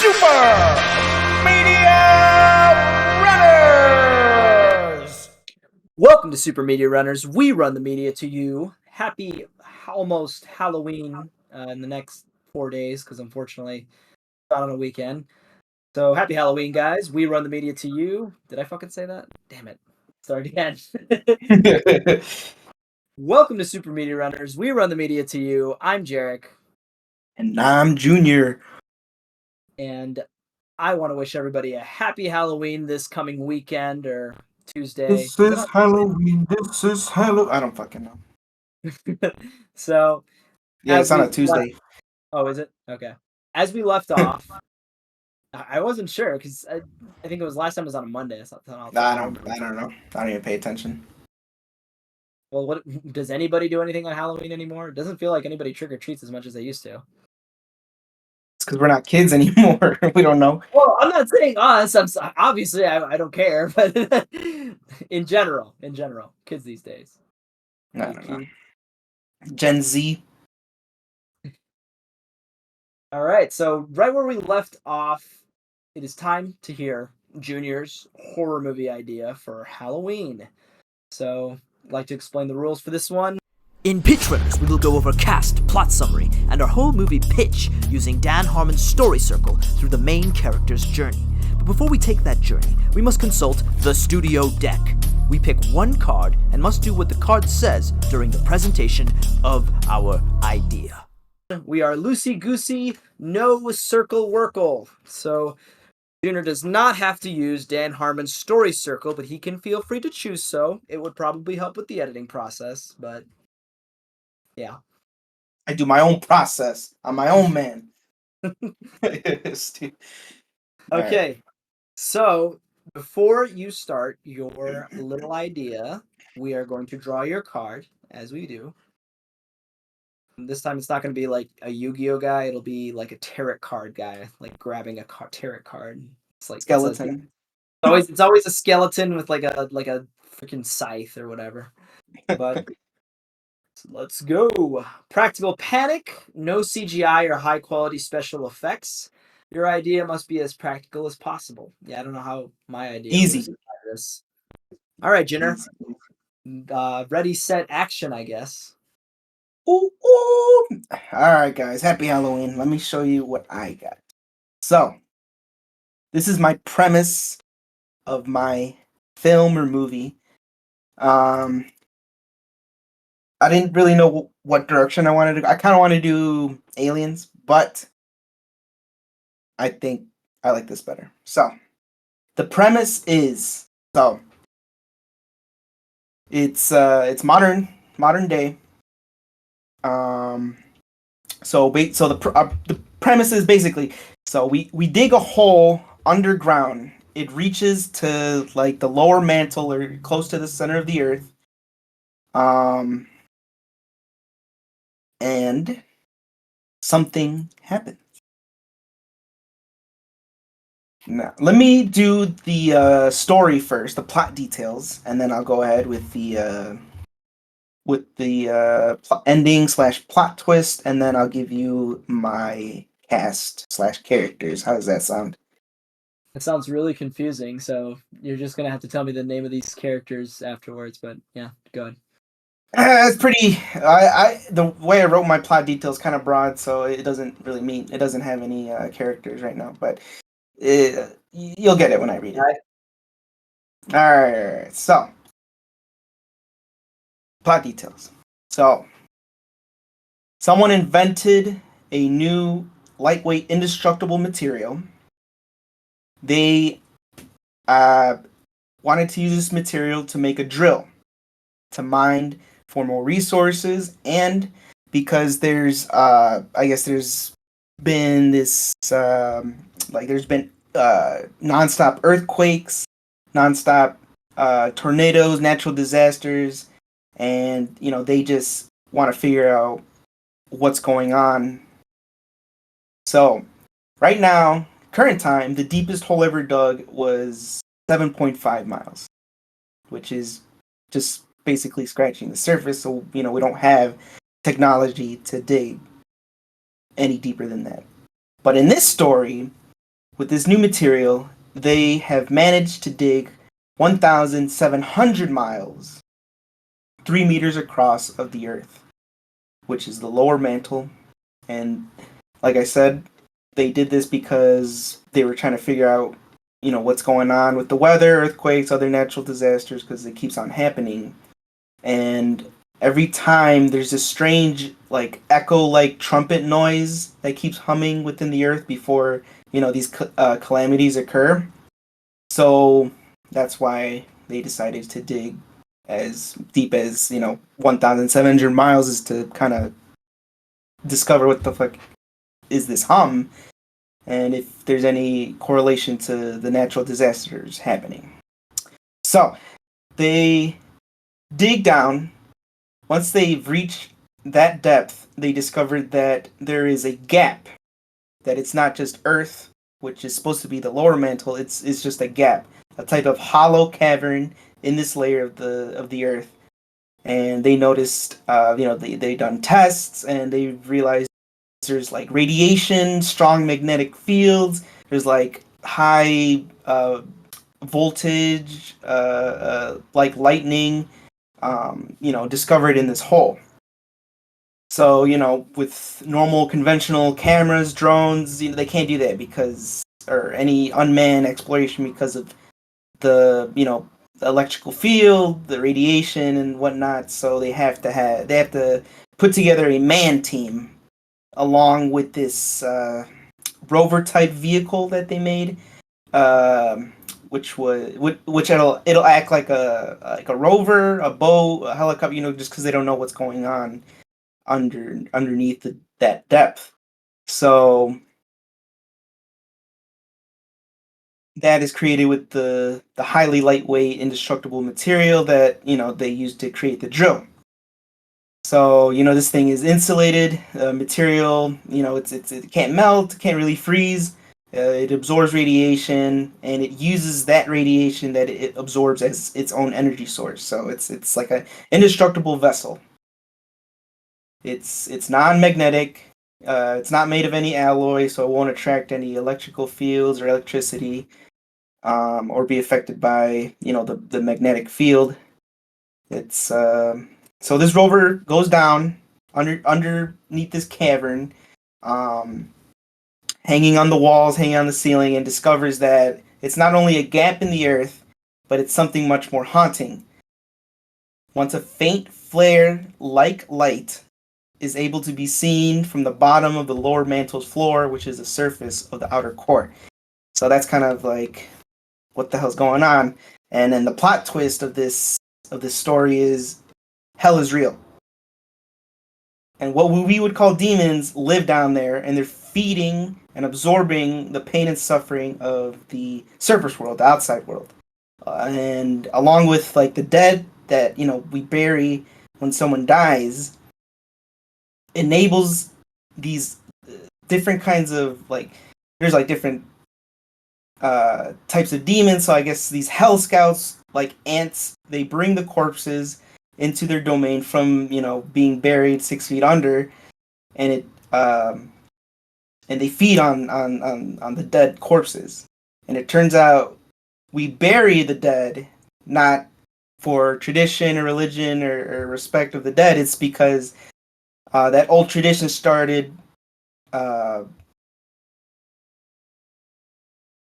Super Media Runners! Welcome to Super Media Runners. We run the media to you. Happy almost Halloween in the next 4 days, because unfortunately it's not on a weekend. So happy Halloween, guys. We run the media to you. Did I fucking say that? Damn it. Start again. Welcome to Super Media Runners. We run the media to you. I'm Jarek. And I'm Junior. And I want to wish everybody a happy Halloween this coming weekend or Tuesday. This is Halloween. This is Halloween. I don't fucking know. So, yeah, it's on a Tuesday. Oh, is it? Okay. As we left off, I wasn't sure because I think it was last time it was on a Monday. I don't know. I don't even pay attention. Well, what does anybody do anything on Halloween anymore? It doesn't feel like anybody trick or treats as much as they used to. It's because we're not kids anymore. We don't know. Well, I'm not saying us. Obviously I don't care, but in general, kids these days. I don't know. Gen Z. All right, so right where we left off, it is time to hear Junior's horror movie idea for Halloween. So, I'd like to explain the rules for this one. In Pitch Runners, we will go over cast, plot summary, and our whole movie pitch using Dan Harmon's story circle through the main character's journey. But before we take that journey, we must consult the studio deck. We pick one card and must do what the card says during the presentation of our idea. We are loosey-goosey, no circle workle. So, Junior does not have to use Dan Harmon's story circle, but he can feel free to choose so. It would probably help with the editing process, but yeah. I do my own process. I'm my own man. Okay. Right. So, before you start your little idea, we are going to draw your card, as we do. This time it's not going to be like a Yu-Gi-Oh guy. It'll be like a tarot card guy, like grabbing a tarot card. It's like skeleton. It's always a skeleton with like a freaking scythe or whatever. But so let's go. Practical panic, no CGI or high quality special effects. Your idea must be as practical as possible. Yeah, I don't know how my idea easy. This. All right, Jenner. Ready, set, action, I guess. Ooh, ooh. All right, guys. Happy Halloween. Let me show you what I got. So, this is my premise of my film or movie. I didn't really know what direction I wanted to go. I kind of want to do aliens, but I think I like this better. So, the premise is it's modern day. So the premise is basically, so we dig a hole underground. It reaches to like the lower mantle or close to the center of the earth. And something happens. Now, let me do the story first, the plot details, and then I'll go ahead with the ending / plot twist, and then I'll give you my cast / characters. How does that sound? It sounds really confusing, so you're just gonna have to tell me the name of these characters afterwards, but yeah, go ahead. It's pretty. The way I wrote my plot details kind of broad, so it doesn't really mean it doesn't have any characters right now. But you'll get it when I read it. All right. So plot details. So someone invented a new lightweight, indestructible material. They wanted to use this material to make a drill to mine for more resources, and because there's been this there's been nonstop earthquakes, nonstop tornadoes, natural disasters, and they just want to figure out what's going on. So right now, current time, the deepest hole ever dug was 7.5 miles, which is just basically scratching the surface. So, we don't have technology to dig any deeper than that. But in this story, with this new material, they have managed to dig 1,700 miles, 3 meters across of the Earth, which is the lower mantle. And like I said, they did this because they were trying to figure out, what's going on with the weather, earthquakes, other natural disasters, because it keeps on happening. And every time there's this strange, like, echo-like trumpet noise that keeps humming within the Earth before, these calamities occur. So that's why they decided to dig as deep as 1,700 miles, is to kind of discover what the fuck is this hum, and if there's any correlation to the natural disasters happening. So they dig down. Once they've reached that depth, they discovered that there is a gap. That it's not just Earth, which is supposed to be the lower mantle. It's just a gap, a type of hollow cavern in this layer of the Earth. And they noticed, they done tests, and they realized there's like radiation, strong magnetic fields. There's like high voltage, like lightning, discovered in this hole. So, with normal conventional cameras, drones, they can't do that or any unmanned exploration, because of the, the electrical field, the radiation and whatnot. So they have to put together a man team along with this rover type vehicle that they made, which it'll act like a rover, a boat, a helicopter, just because they don't know what's going on underneath that depth. So that is created with the highly lightweight, indestructible material that they use to create the drill. So this thing is insulated material. It can't melt, can't really freeze. It absorbs radiation, and it uses that radiation that it absorbs as its own energy source. So it's like an indestructible vessel. It's non-magnetic. It's not made of any alloy, so it won't attract any electrical fields or electricity, or be affected by the magnetic field. It's so this rover goes down underneath this cavern, hanging on the walls, hanging on the ceiling, and discovers that it's not only a gap in the Earth, but it's something much more haunting. Once a faint flare-like light is able to be seen from the bottom of the lower mantle's floor, which is the surface of the outer core. So that's kind of like, what the hell's going on? And then the plot twist of this story is, hell is real. And what we would call demons live down there, and they're feeding and absorbing the pain and suffering of the surface world, the outside world. And along with like the dead that we bury when someone dies, enables these different kinds of there's like different types of demons. So I guess these hell scouts, like ants, they bring the corpses into their domain from being buried 6 feet under, and they feed on the dead corpses. And it turns out we bury the dead not for tradition or religion or respect of the dead. It's because that old tradition started.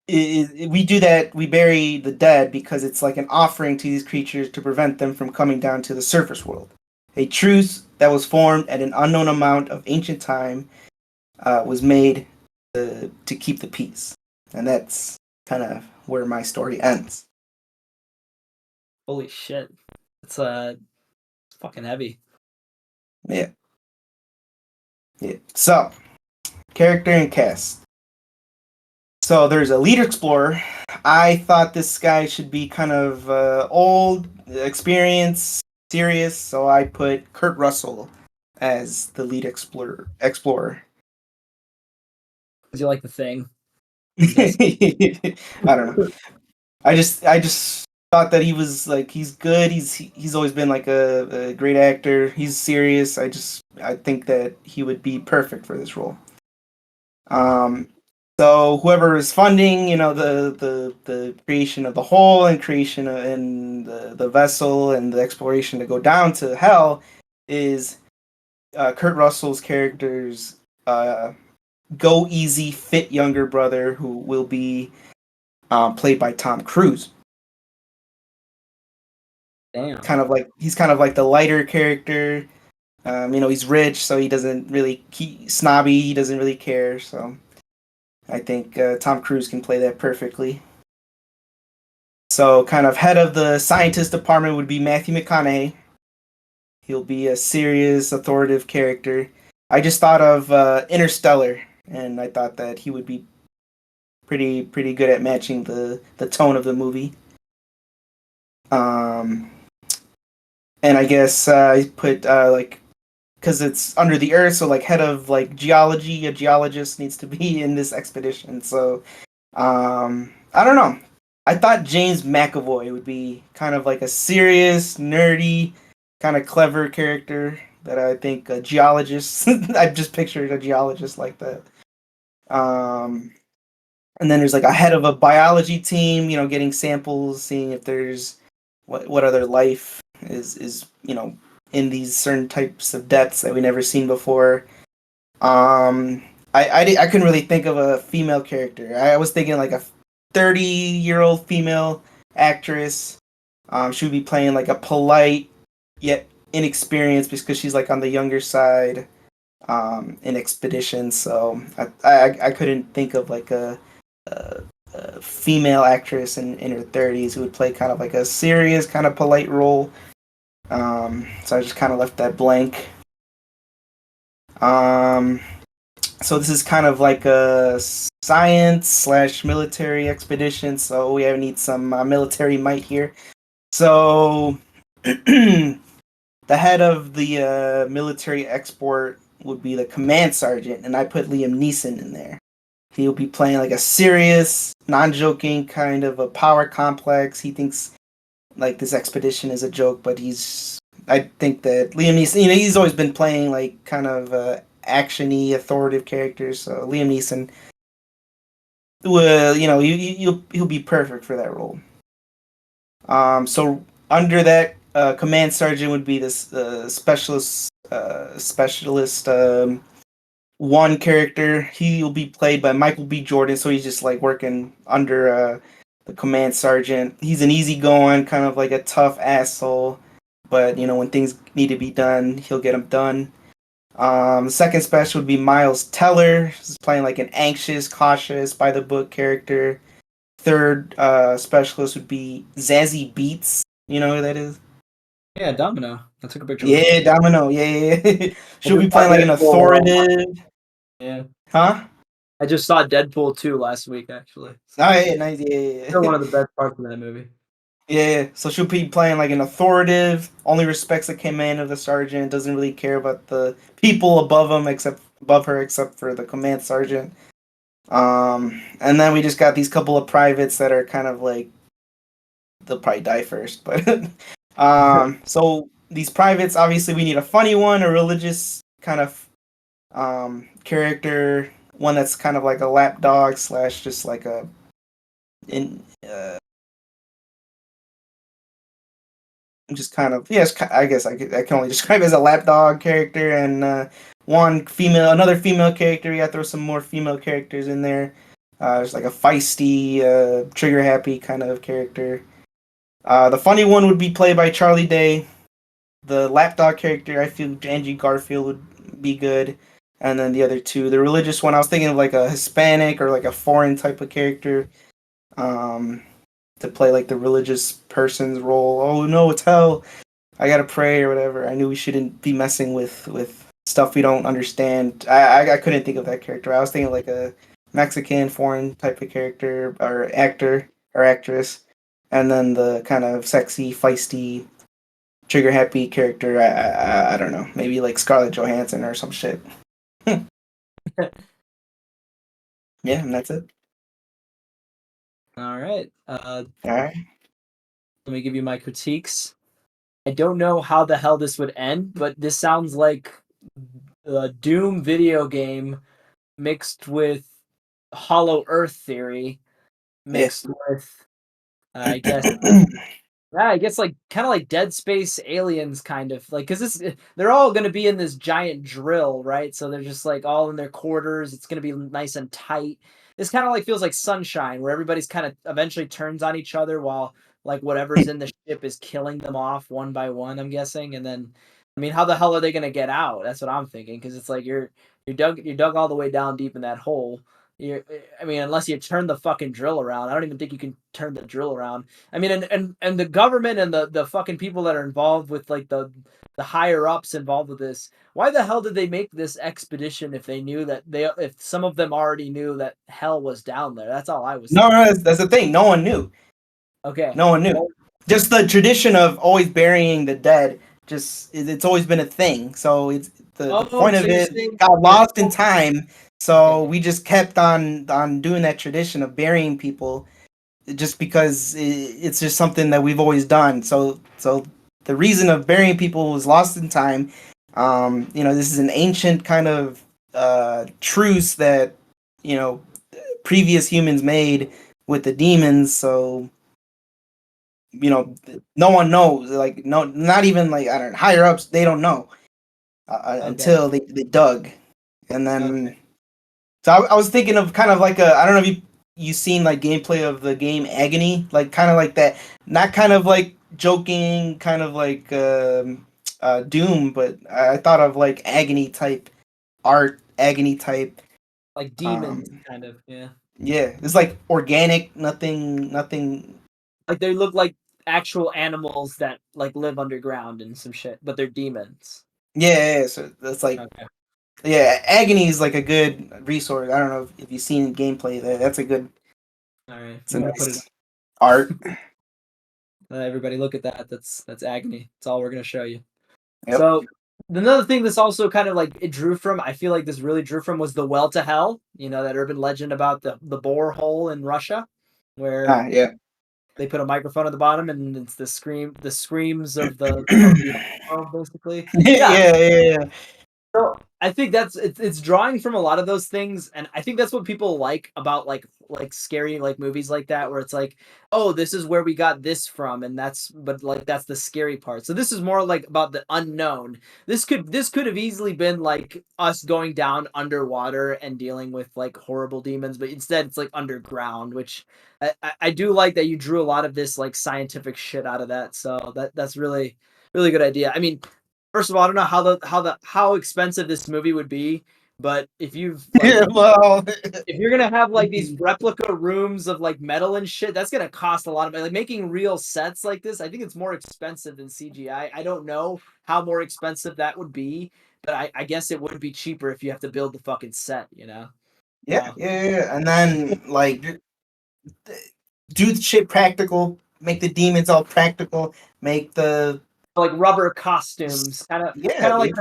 We do that. We bury the dead because it's like an offering to these creatures to prevent them from coming down to the surface world. A truce that was formed at an unknown amount of ancient time was made to keep the peace, and that's kind of where my story ends. Holy shit! It's fucking heavy. Yeah. So, character and cast. So there's a lead explorer. I thought this guy should be kind of old, experienced, serious, so I put Kurt Russell as the lead explorer. Does you like The Thing? I don't know. I just thought that he was he's good. He's always been like a great actor. He's serious. I think that he would be perfect for this role. So whoever is funding, the creation of the hole and creation of, and the vessel and the exploration to go down to hell is Kurt Russell's character's go easy, fit younger brother who will be played by Tom Cruise. Damn. He's kind of like the lighter character. He's rich, so he doesn't really snobby. He doesn't really care. So I think Tom Cruise can play that perfectly. So kind of head of the scientist department would be Matthew McConaughey. He'll be a serious, authoritative character. I just thought of Interstellar, and I thought that he would be pretty good at matching the tone of the movie. And I guess I put because it's under the earth, so like head of like geology, a geologist needs to be in this expedition. So I don't know. I thought James McAvoy would be kind of like a serious, nerdy, kind of clever character that I think a geologist. I've just pictured a geologist like that. And then there's like a head of a biology team, getting samples, seeing if there's what other life is in these certain types of depths that we never seen before. I couldn't really think of a female character. I was thinking like a 30-year-old female actress. She would be playing like a polite yet inexperienced because she's like on the younger side in expedition. So I couldn't think of like a female actress in her 30s who would play kind of like a serious kind of polite role. So I just kind of left that blank. So this is kind of like a science/military expedition. So we need some military might here. So the head of the military export would be the command sergeant, and I put Liam Neeson in there. He'll be playing like a serious, non-joking kind of a power complex. He thinks like this expedition is a joke, but I think that Liam Neeson, he's always been playing like kind of action-y, authoritative characters. So Liam Neeson will, he'll be perfect for that role. So under that command sergeant would be this specialist one character. He'll be played by Michael B. Jordan, so he's just like working under the command sergeant. He's an easygoing, kind of like a tough asshole, but when things need to be done, he'll get them done. The second special would be Miles Teller. He's playing like an anxious, cautious, by the book character. Third specialist would be Zazie Beetz. You know who that is? Yeah, Domino. I took a picture. Yeah, Domino. Yeah. She'll be playing like an authoritative. Yeah. Huh? I just saw Deadpool 2 last week, actually. So, oh, yeah, nice. Yeah. Still one of the best parts of that movie. Yeah, so she'll be playing like an authoritative, only respects the command of the sergeant, doesn't really care about the people above her, except for the command sergeant. And then we just got these couple of privates that are kind of like they'll probably die first, but so these privates, obviously we need a funny one, a religious kind of character, one that's kind of like a lapdog / just like a just kind of yes, I guess I can only describe it as a lapdog character, and another female character. You gotta throw some more female characters in there. Just like a feisty, trigger happy kind of character. The funny one would be played by Charlie Day. The lapdog character, I feel Angie Garfield would be good. And then the other two, the religious one, I was thinking of like a Hispanic or like a foreign type of character. To play like the religious person's role. Oh no, it's hell. I gotta pray or whatever. I knew we shouldn't be messing with stuff we don't understand. I couldn't think of that character. I was thinking like a Mexican foreign type of character or actor or actress, and then the kind of sexy, feisty, trigger happy character. I don't know. Maybe like Scarlett Johansson or some shit. Yeah, and that's it. All right. All right. Let me give you my critiques. I don't know how the hell this would end, but this sounds like a Doom video game mixed with hollow Earth theory mixed with, I guess, yeah, I guess like kind of like Dead Space aliens, kind of like because they're all going to be in this giant drill, right? So they're just like all in their quarters. It's going to be nice and tight. This kind of like feels like Sunshine, where everybody's kind of eventually turns on each other while like whatever's in the ship is killing them off one by one. I'm guessing, and then I mean, how the hell are they going to get out? That's what I'm thinking because it's like you're dug all the way down deep in that hole. I mean, unless you turn the fucking drill around, I don't even think you can turn the drill around. I mean, and the government and the fucking people that are involved with like the higher ups involved with this. Why the hell did they make this expedition if they knew that if some of them already knew that hell was down there? That's all I was No, thinking. no, that's the thing. No one knew. Okay. No one knew. Just the tradition of always burying the dead. It's always been a thing. So it's the point So of you're it saying got lost in time. So okay. we just kept on doing that tradition of burying people, just because it's just something that we've always done. So the reason of burying people was lost in time. This is an ancient kind of truce that you know previous humans made with the demons. So no one knows. Like no, not even like I don't know, higher ups. They don't know Okay. until they dug, and Okay. then so I was thinking of kind of like a I don't know if you seen like gameplay of the game Agony, like kind of like that, not kind of like joking, kind of like Doom, but I thought of like Agony type art, Agony type. Like demons, Um, kind of. Yeah. yeah, it's like organic, nothing. Like they look like actual animals that like live underground and some shit, but they're demons. Yeah, so that's like Okay. yeah, Agony is like a good resource. I don't know if you've seen gameplay there. That's a good. All right. It's I'm a gonna put it. nice art. Everybody, look at that. That's agony. That's all we're gonna show you. Yep. So another thing this also kind of like it drew from, I feel like this really drew from was the well to hell. You know that urban legend about the borehole in Russia, where Yeah. they put a microphone at the bottom and it's the screams of the world, basically. Yeah. Yeah. So I think it's drawing from a lot of those things, and I think that's what people like about like scary like movies like that, where it's like, oh, this is where we got this from, and but like that's the scary part. So this is more like about the unknown. This could have easily been like us going down underwater and dealing with like horrible demons, but instead it's like underground, which I do like that you drew a lot of this like scientific shit out of that. So that's really good idea. I mean, first of all, I don't know how expensive this movie would be, but if you've like Yeah, well, if you're gonna have like these replica rooms of like metal and shit, that's gonna cost a lot of money. Like making real sets like this, I think it's more expensive than CGI. I don't know how more expensive that would be, but I guess it would be cheaper if you have to build the fucking set, you know? yeah, So yeah, yeah. And then like do the shit practical, make the demons all practical, make the like rubber costumes, yeah, kind of like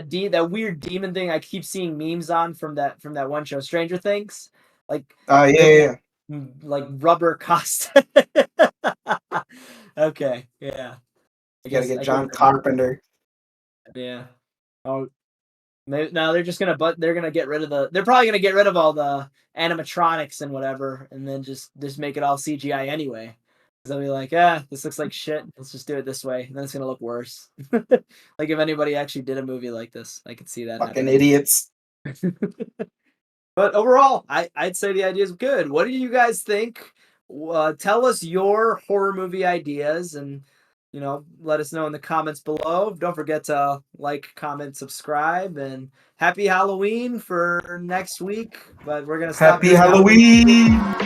dude. that weird demon thing I keep seeing memes on from that one show, Stranger Things. Like Yeah, the yeah. like rubber costume. Okay, yeah. I You gotta guess get I guess John Carpenter. yeah. Oh, no, they're just gonna they're gonna get rid of they're probably gonna get rid of all the animatronics and whatever, and then just make it all CGI anyway. 'Cause they'll be like, this looks like shit. Let's just do it this way, and then it's gonna look worse. Like if anybody actually did a movie like this, I could see that Fucking happening. idiots. But overall, I'd say the idea is good. What do you guys think? Tell us your horror movie ideas and let us know in the comments below. Don't forget to like, comment, subscribe, and happy Halloween for next week. But we're gonna stop Happy here now. Halloween.